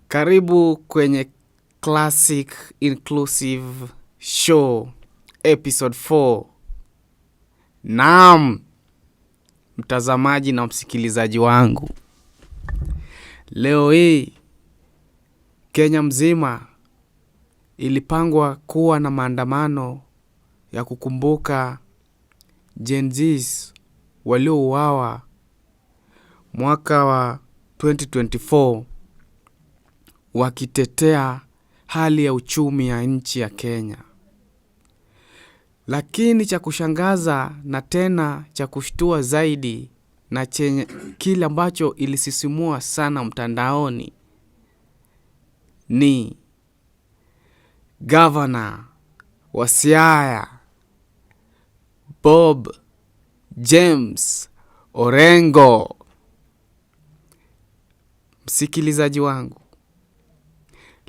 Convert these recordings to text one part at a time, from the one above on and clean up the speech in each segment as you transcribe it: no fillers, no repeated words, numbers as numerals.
Karibu kwenye Classic Inclusive Show Episode 4. Naam, mtazamaji na msikilizaji wangu. Leo hii Kenya mzima ilipangwa kuwa na maandamano ya kukumbuka Gen Zs waliouawa mwaka wa 2024 wakitetea hali ya uchumi ya nchi ya Kenya. Lakini cha kushangaza na tena cha kushtua zaidi na kile ambacho ilisisimua sana mtandaoni ni Governor wa Siaya Bob James Orengo. Msikilizaji wangu,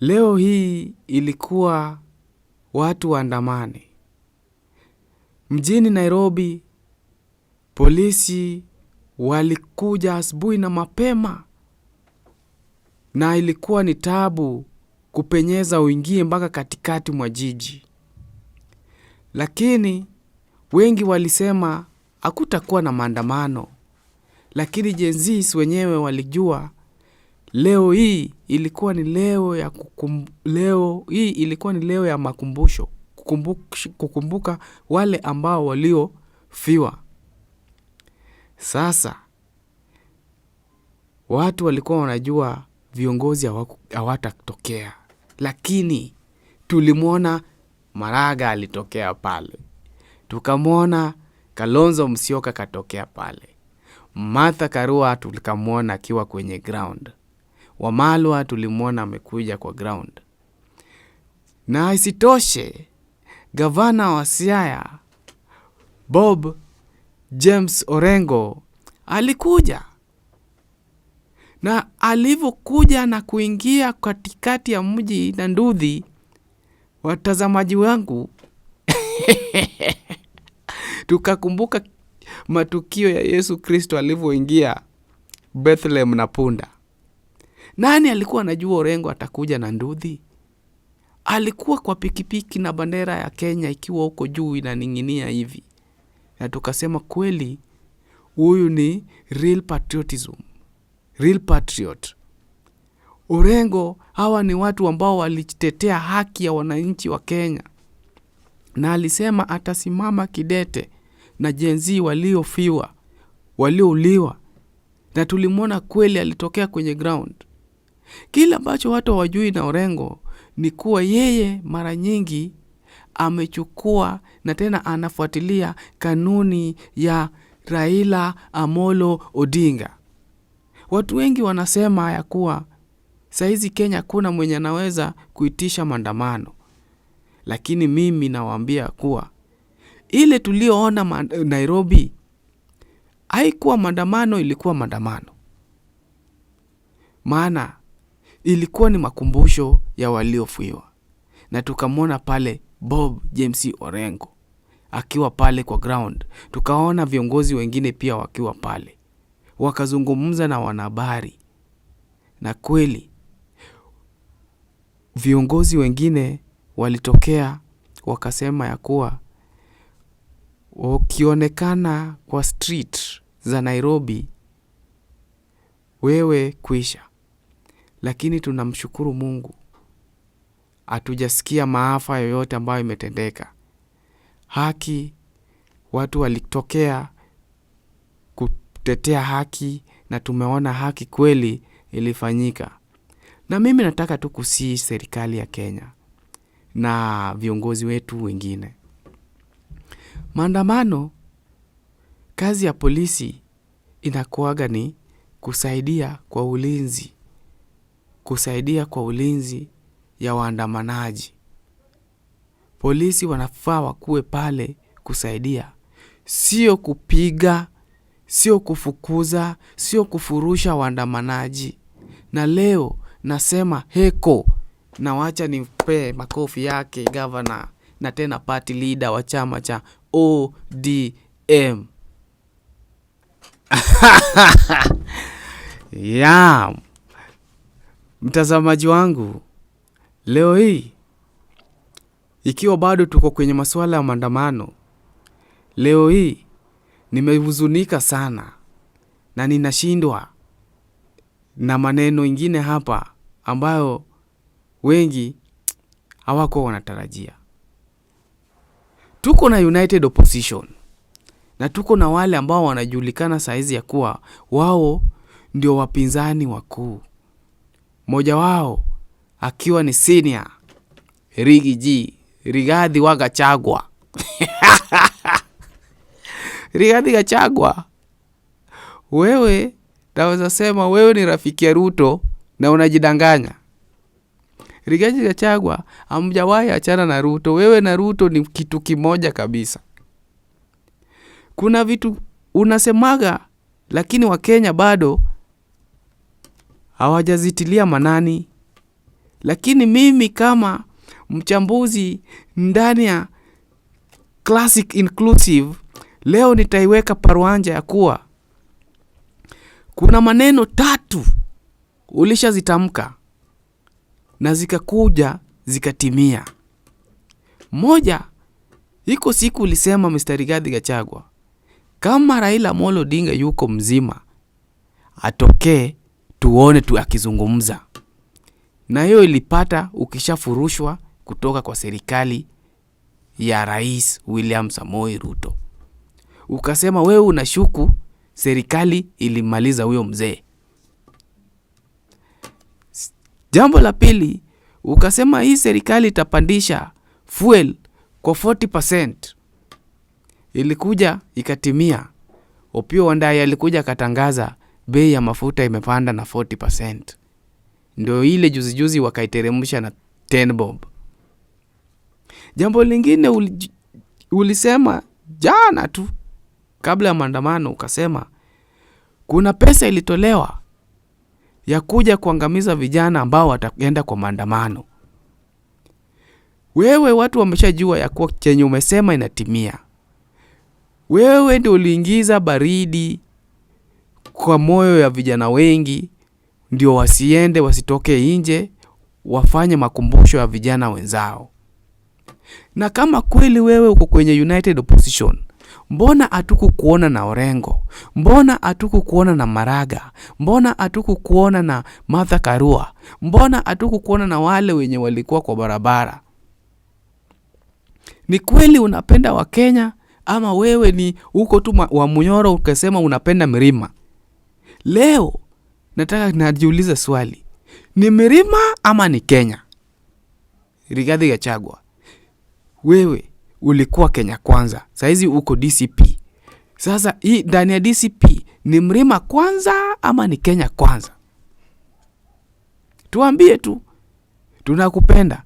leo hii ilikuwa watu waandamane mjini Nairobi. Polisi walikuja asubuhi na mapema, na ilikuwa ni taabu kupenyeza uingie mpaka katikati mwa jiji. Lakini wengi walisema hakutakuwa na maandamano, lakini Gen Zs wenyewe walijua leo hii ilikuwa ni leo ya makumbusho, kukumbuka wale ambao waliofiwa. Sasa watu walikuwa wanajua viongozi hawatatokea, lakini tulimwona Maraga alitokea pale, tukamwona Kalonzo Musyoka katokea pale, Martha Karua tulikamwona akiwa kwenye ground, Wamalwa tulimwona amekuja kwa ground. Na isitoshe, gavana wa Siaya Bob James Orengo alikuja, na alivyokuja na kuingia katikati ya mji na Nduthi, watazamaji wangu tukakumbuka matukio ya Yesu Kristo alivyoingia Bethlehem na punda. Nani alikuwa anajua Orengo atakuja na Nduthi? Alikuwa kwa pikipiki na bendera ya Kenya ikiwa huko juu inaning'inia hivi. Na tukasema kweli huyu ni real patriotism, real patriot. Orengo, hawa ni watu ambao walitetea haki ya wananchi wa Kenya, na alisema atasimama kidete na Gen Z waliouliwa, na tulimwona kweli alitokea kwenye ground. Kile ambacho watu hawajui na Orengo ni kuwa yeye mara nyingi amechukua na tena anafuatilia kanuni ya Raila Amolo Odinga. Watu wengi wanasema ya kuwa saizi Kenya kuna mwenye anaweza kuitisha maandamano, lakini mimi nawaambia kuwa ile tulioona Nairobi haikuwa maandamano, ilikuwa maandamano. Maana ilikuwa ni makumbusho ya waliofiwa, na tukamwona pale Bob James Orengo akiwa pale kwa ground. Tukaona viongozi wengine pia wakiwa pale, wakazungumza na wanahabari, na kweli viongozi wengine walitokea wakasema ya kuwa ukionekana kwa street za Nairobi wewe kuisha. Lakini tunamshukuru Mungu, hatujasikia maafa yoyote ambayo imetendeka. Haki, watu walitokea kutetea haki, na tumeona haki kweli ilifanyika. Na mimi nataka tu kusii serikali ya Kenya na viongozi wetu wengine, maandamano, kazi ya polisi inakuaga ni kusaidia kwa ulinzi ya waandamanaji. Polisi wanafaa wakuwe pale kusaidia, sio kupiga, sio kufukuza, sio kufurusha waandamanaji. Na leo nasema heko, na wacha nipe makofi yake governor na tena party leader wa chama cha ODM. Ya, mtazamaji wangu, leo hii ikiwa bado tuko kwenye masuala ya maandamano, leo hii nimehuzunika sana na ninashindwa na maneno ingine hapa ambayo wengi hawako wanatarajia. Tuko na United Opposition na tuko na wale ambao wanajulikana saizi ya kuwa wao ndio wapinzani wakuu. Mmoja wao akiwa ni senior Rigathi wa Gachagua. Rigathi Gachagua, wewe naweza sema wewe ni rafiki ya Ruto na unajidanganya. Rigathi Gachagua hamjawahi achana na Ruto. Wewe na Ruto ni kitu kimoja kabisa. Kuna vitu unasemaga lakini Wakenya bado hawajazitilia manani. Lakini mimi kama mchambuzi ndani ya Classic Inclusive, leo nitaiweka paruanja ya kuwa kuna maneno 3 ulishazitamka na zikakuja zikatimia. Moja, iko siku ulisema Mr. Rigathi Gachagua, kama Raila Amolo Odinga yuko mzima, atokee tuone tu akizungumza. Na hiyo ilipata ukishafurushwa kutoka kwa serikali ya Rais William Samoei Ruto. Ukasema wewe unashuku serikali ilimaliza huyo mzee. Jambo la pili, ukasema hii serikali itapandisha fuel kwa 40%. Ilikuja ikatimia. Opiyo Wandayi alikuja akatangaza bei ya mafuta imepanda na 40%. Ndio ile juzi wakaiteremsha na 10 bob. Jambo lingine ulisema jana tu kabla ya maandamano, ukasema kuna pesa ilitolewa ya kuja kuangamiza vijana ambao wataenda kwa maandamano. Wewe watu wameshajua ya kuwa chenye umesema inatimia. Wewe ndio uliingiza baridi kwa moyo ya vijana wengi, ndio wasitoke nje, wafanye makumbusho ya vijana wenzao. Na kama kweli wewe uko kwenye United Opposition, mbona hatukukuona na Orengo? Mbona hatukukuona na Maraga? Mbona hatukukuona na Martha Karua? Mbona hatukukuona na wale wenye walikuwa kwa barabara? Ni kweli unapenda wa Kenya ama wewe ni uko tu wa Munyoro ukasema unapenda milima? Leo nataka najiuliza swali. Ni milima ama ni Kenya? Rigathi Gachagua, wewe ulikuwa Kenya Kwanza, saizi uko DCP. Sasa hii ndani ya DCP ni mlima kwanza ama ni Kenya Kwanza? Tuambie tu. Tunakupenda.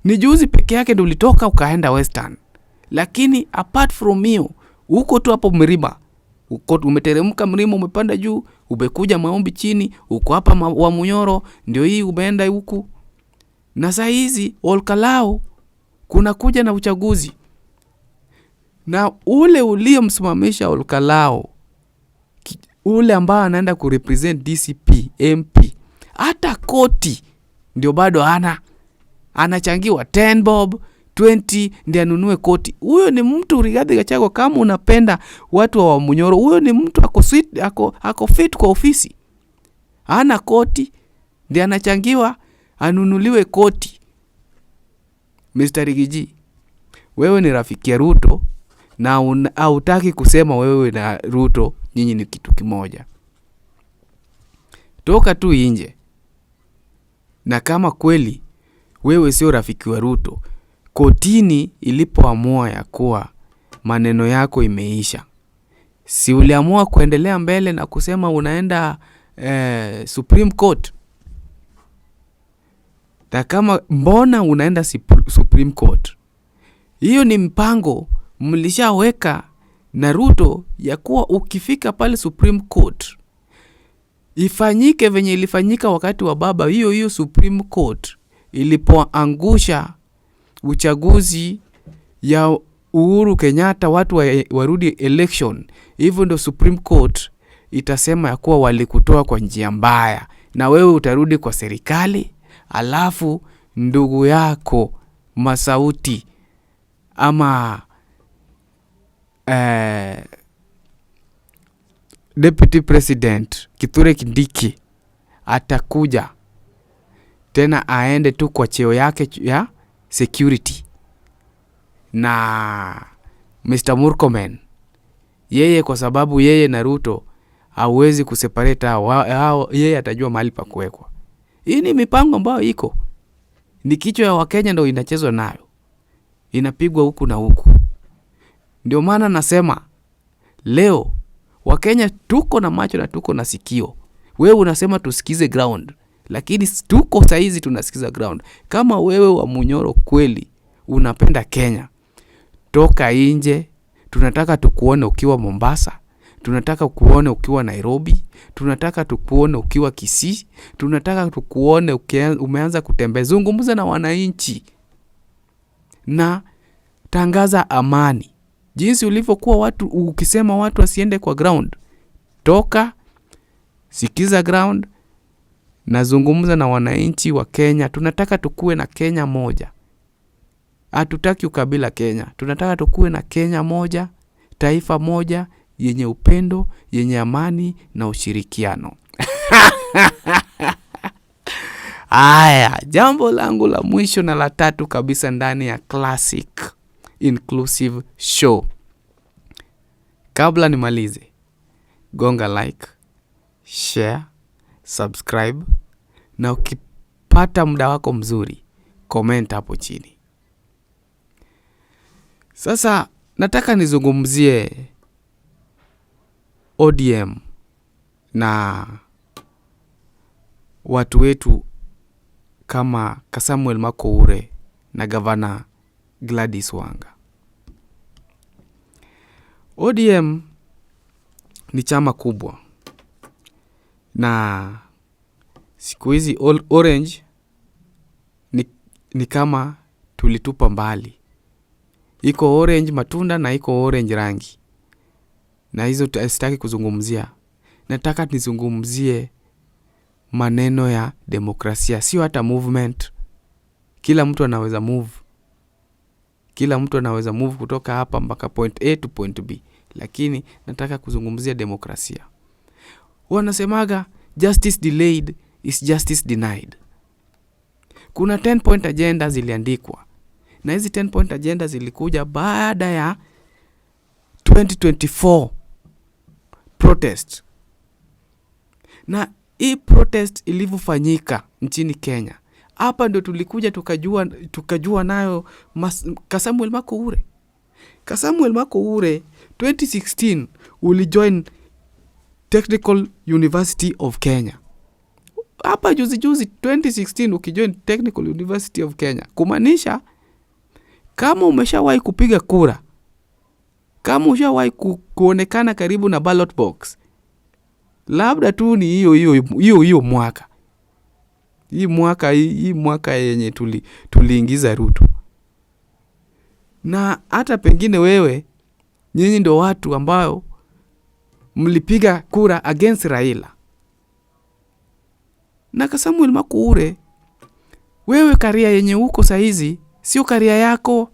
Ni juzi peke yake ndio ulitoka ukaenda Western. Lakini apart from you, uko tu hapo mlima. Uko umeteremka mlima, umepanda juu, umekuja maombi chini, uko hapa wa Munyoro, ndio hii umeenda huku. Na saa hizi Olkalau kuna kuja na uchaguzi. Na ule uliyemsimamisha Olkalau, ule ambao anaenda kurepresent DCP MP, hata koti ndio bado anachangiwa 10 bob 20 ndio anunue koti. Huyo ni mtu Rigathi Gachagua, kama unapenda watu wa Munyoro, huyo ni mtu ako fit kwa ofisi. Ana koti ndio anachangiwa anunuliwe koti. Mr. Rigiji, wewe ni rafiki ya Ruto na hautaki kusema wewe na Ruto nyinyi ni kitu kimoja. Toka tu nje. Na kama kweli wewe sio rafiki wa Ruto, kotini ilipoamua ya kuwa maneno yako imeisha, si uliamua kuendelea mbele na kusema unaenda Supreme Court? Na kama mbona unaenda Supreme Court? Hiyo ni mpango mlishaweka na Ruto ya kuwa ukifika pale Supreme Court ifanyike venye ilifanyika wakati wa baba. Hiyo Supreme Court ilipoangusha uchaguzi ya Uhuru Kenyatta watu warudi election, hivyo ndo Supreme Court itasema ya kuwa walikutoa kwa njia mbaya, na wewe utarudi kwa serikali, alafu ndugu yako Masauti ama Deputy President Kithure Kindiki atakuja tena aende tu kwa cheo yake ya security, na Mr. Murkomen yeye, kwa sababu yeye na Ruto hawezi kuseparate hao, yeye atajua mahali pa kuwekwa. Hii ni mipango ambayo iko, ni kichwa ya Wakenya ndio inachezwa nayo, inapigwa huku na huku. Ndio maana nasema leo Wakenya tuko na macho na tuko na sikio. Wewe unasema tusikize ground, lakini tuko saizi tunasikiza ground. Kama wewe wa Munyoro kweli unapenda Kenya, toka nje. Tunataka tukuone ukiwa Mombasa, tunataka kuone ukiwa Nairobi, tunataka tukuone ukiwa Kisii, tunataka tukuone umeanza kutembea. Zungumza na wananchi na tangaza amani. Jinsi ulivyokuwa watu ukisema watu wasiende kwa ground, toka sikiza ground na zungumza na wananchi wa Kenya. Tunataka tukue na Kenya moja. Hatutaki ukabila Kenya. Tunataka tukue na Kenya moja, taifa moja yenye upendo, yenye amani na ushirikiano. Aya, jambo langu la mwisho na la tatu kabisa ndani ya Classic Inclusive Show. Kabla nimalize, gonga like, share, subscribe, na ukipata muda wako mzuri, comment hapo chini. Sasa nataka nizungumzie ODM na watu wetu kama Samuel Makoure na Gavana Gladys Wanga. ODM ni chama kubwa, na siku hizi Orange ni kama tulitupa mbali. Iko orange matunda na iko orange rangi, na hizo sitaki kuzungumzia. Nataka nizungumzie maneno ya demokrasia, sio hata movement. Kila mtu anaweza move. Kila mtu anaweza move kutoka hapa mpaka point A to point B, lakini nataka kuzungumzia demokrasia. Wanasemaga justice delayed is justice denied. Kuna 10 point agenda ziliandikwa, na hizi 10 point agenda zilikuja baada ya 2024 protest. Na hii protest ilivyofanyika nchini Kenya, hapa ndio tulikuja tukajua nayo Samuel Makoure. Samuel Makoure 2016 ulijoin Technical University of Kenya. Hapa juzi 2016 ukijoin Technical University of Kenya, kumaanisha kama umeshawahi kupiga kura, kama ushawahi kuonekana karibu na ballot box, labda tu ni hiyo mwaka. Hii mwaka yenye tuliingiza Ruto. Na hata pengine wewe, nyinyi ndio watu ambao mlipiga kura against Raila. Na Samuel Makoure, wewe karia yenye uko saizi sio karia yako.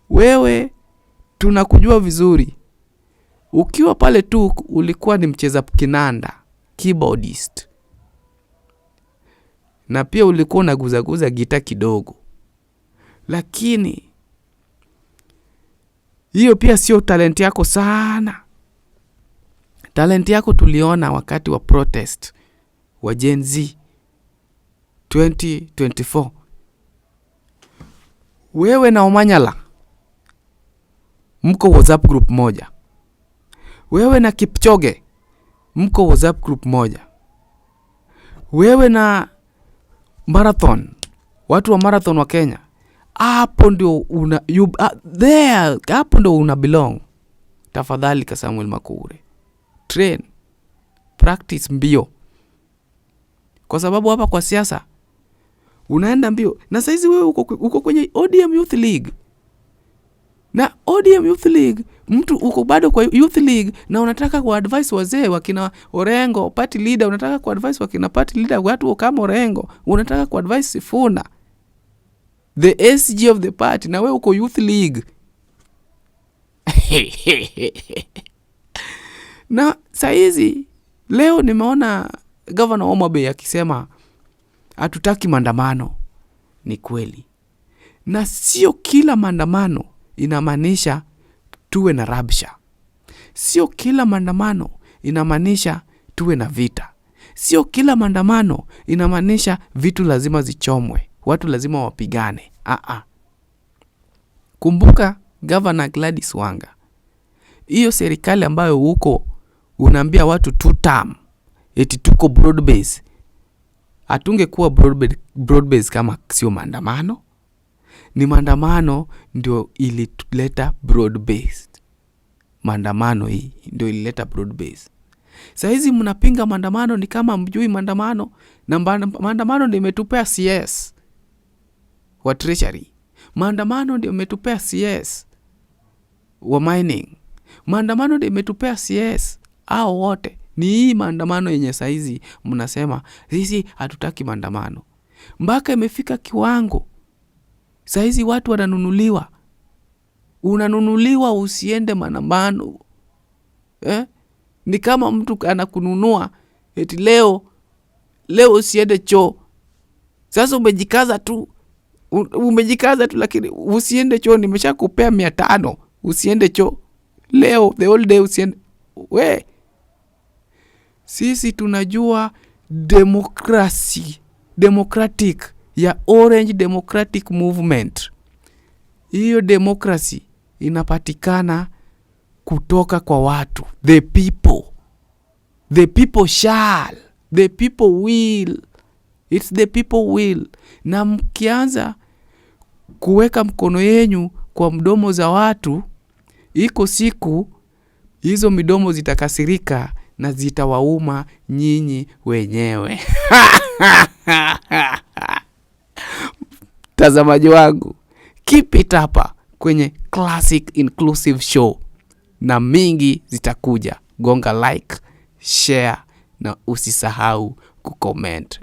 Wewe tunakujua vizuri. Ukiwa pale tu ulikuwa ni mcheza kinanda, keyboardist. Na pia ulikuwa unaguza gita kidogo. Lakini hiyo pia sio talent yako sana. Talent yako tuliona wakati wa protest wa Gen Z 2024. Wewe na Omanyala mko WhatsApp group moja. Wewe na Kipchoge mko WhatsApp group moja. Wewe na Marathon, watu wa Marathon wa Kenya, hapo ndio hapo ndio una belong. Tafadhali Samuel Makoure, train, practice mbio. Kwa sababu hapa kwa siasa unaenda mbio. Na saizi wewe uko kwenye ODM Youth League. ODM Youth League, mtu uko bado kwa Youth League na unataka kuadvise wazee wakina Orengo, party leader, unataka kuadvise wakina party leader, watu kama Orengo, unataka kuadvise Sifuna, the SG of the party, na wewe uko Youth League. Na saizi leo nimeona Governor Homa Bay akisema hatutaki maandamano. Ni kweli. Na sio kila maandamano inamaanisha tuwe na rabsha. Sio kila maandamano inamaanisha tuwe na vita. Sio kila maandamano inamaanisha vitu lazima zichomwe, watu lazima wapigane. Kumbuka Governor Gladys Wanga, hiyo serikali ambayo huko unaambia watu 2 term, eti tuko broad base. Atungekuwa broad base kama sio maandamano. Ni maandamano ndio ilileta broad based. Maandamano hii ndio ilileta broad base. Sasa hizi mnapinga maandamano ni kama mjui maandamano, na maandamano ndio imetupea CS wa Treasury. Maandamano ndio imetupea CS wa mining. Maandamano ndio imetupea CS hao wote. Ni hii maandamano yenye saizi mnasema sisi hatutaki maandamano. Mpaka imefika kiwango saizi watu wananunuliwa. Unanunuliwa usiende maandamano. Ni kama mtu anakununua eti leo usiende choo. Sasa umejikaza tu lakini usiende choo, nimeshakupea 500 usiende choo. Leo the whole day usiende. Sisi tunajua democratic ya Orange Democratic Movement. Hiyo democracy inapatikana kutoka kwa watu. The people shall, the people will. It's the people will. Na mkianza kuweka mkono yenyu kwa mdomo za watu, iko siku hizo midomo zitakasirika na zitawauma nyinyi wenyewe. Tazamaji wangu, keep it hapa kwenye Classic Inclusive Show, na mingi zitakuja. Gonga like, share na usisahau kucomment.